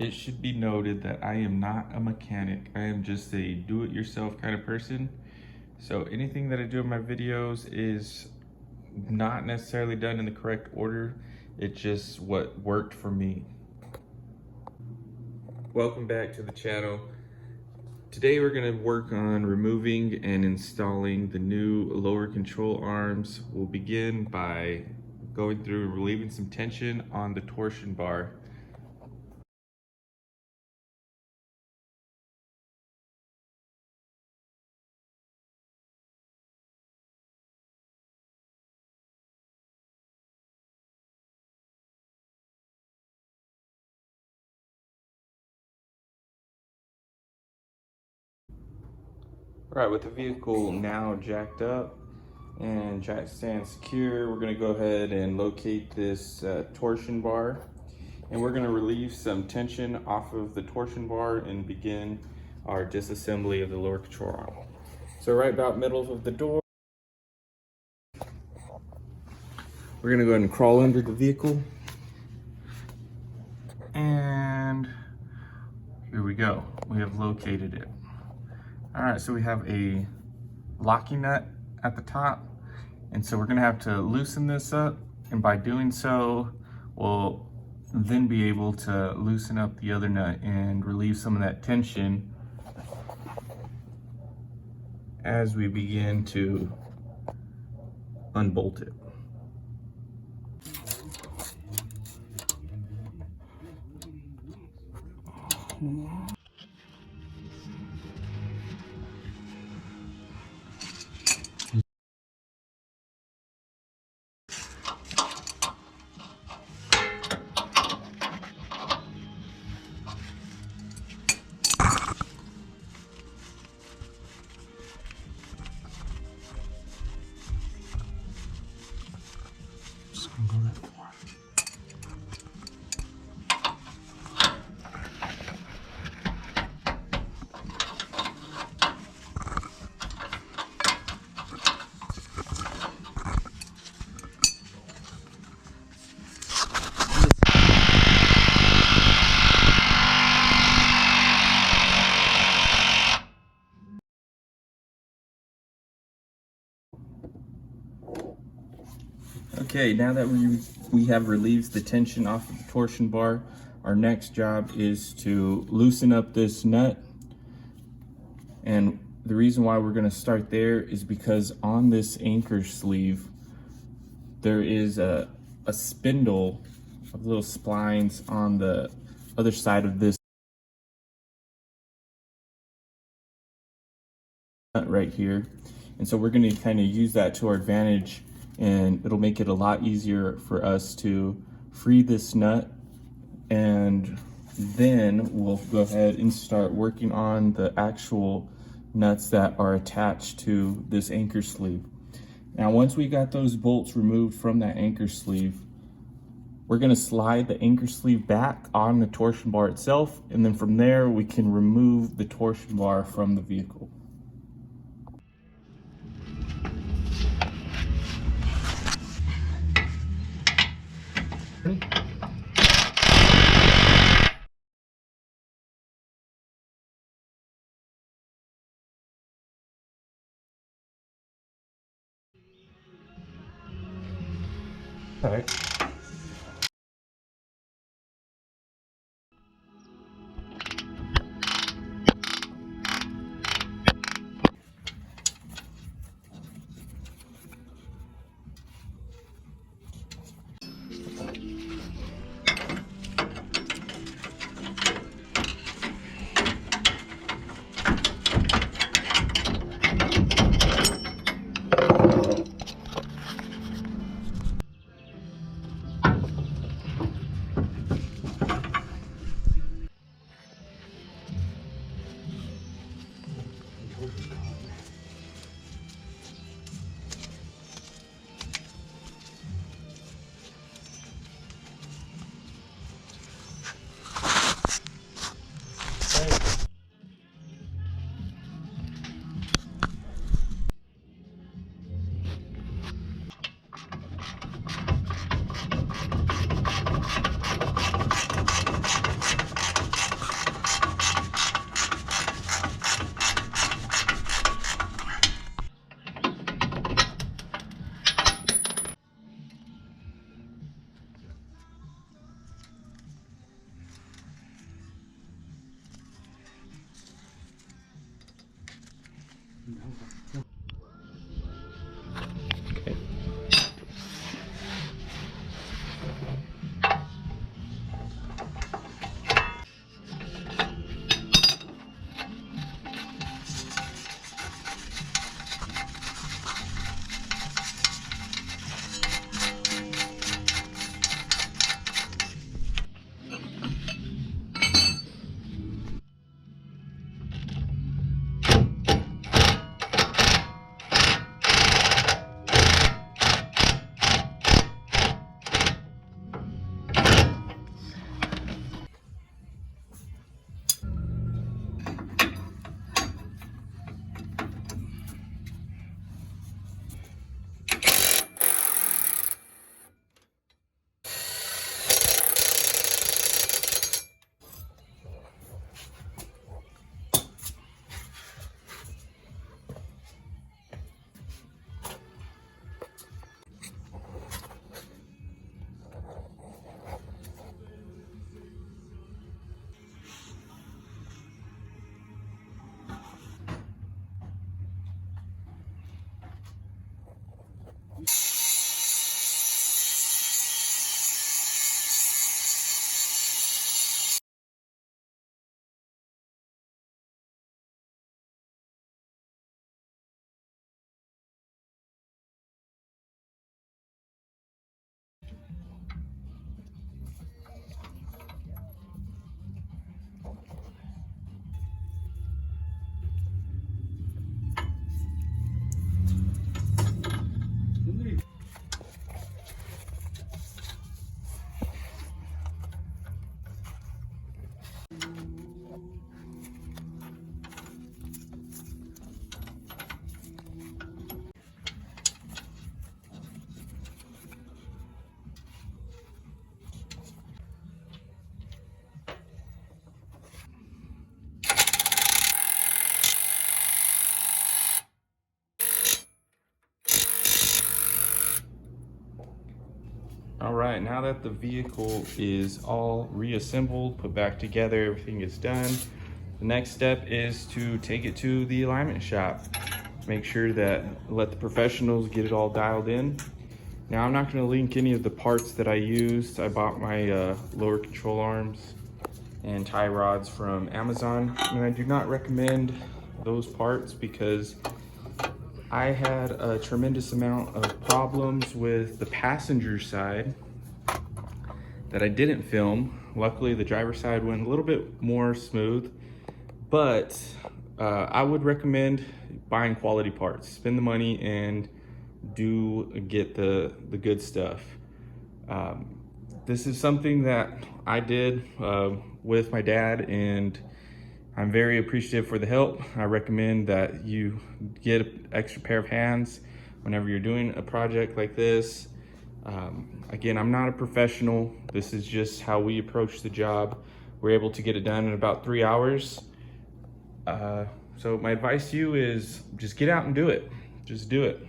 It should be noted that I am not a mechanic. I am just a do-it-yourself kind of person. So anything that I do in my videos is not necessarily done in the correct order. It's just what worked for me. Welcome back to the channel. Today we're going to work on removing and installing the new lower control arms. We'll begin by going through and relieving some tension on the torsion bar. All right, with the vehicle now jacked up and jack stand secure, we're gonna go ahead and locate this torsion bar, and we're gonna relieve some tension off of the torsion bar and begin our disassembly of the lower control arm. So right about middle of the door, we're gonna go ahead and crawl under the vehicle. And here we go, we have located it. All right, so we have a locking nut at the top, and so we're gonna have to loosen this up, and by doing so, we'll then be able to loosen up the other nut and relieve some of that tension as we begin to unbolt it. Okay, now that we have relieved the tension off of the torsion bar, our next job is to loosen up this nut. And the reason why we're going to start there is because on this anchor sleeve, there is a spindle of little splines on the other side of this nut right here. And so we're going to kind of use that to our advantage, and it'll make it a lot easier for us to free this nut, and then we'll go ahead and start working on the actual nuts that are attached to this anchor sleeve. Now, once we got those bolts removed from that anchor sleeve, we're going to slide the anchor sleeve back on the torsion bar itself, and then from there we can remove the torsion bar from the vehicle. All right. right, now that the vehicle is all reassembled, put back together, everything is done, the next step is to take it to the alignment shop. Make sure that, let the professionals get it all dialed in. Now, I'm not going to link any of the parts that I used. I bought my lower control arms and tie rods from Amazon, and I do not recommend those parts because I had a tremendous amount of problems with the passenger side that I didn't film. Luckily, the driver's side went a little bit more smooth, but I would recommend buying quality parts. Spend the money and do get the good stuff. This is something that I did with my dad, and I'm very appreciative for the help. I recommend that you get an extra pair of hands whenever you're doing a project like this. Again, I'm not a professional. This is just how we approach the job. We're able to get it done in about 3 hours. So my advice to you is just get out and do it. Just do it.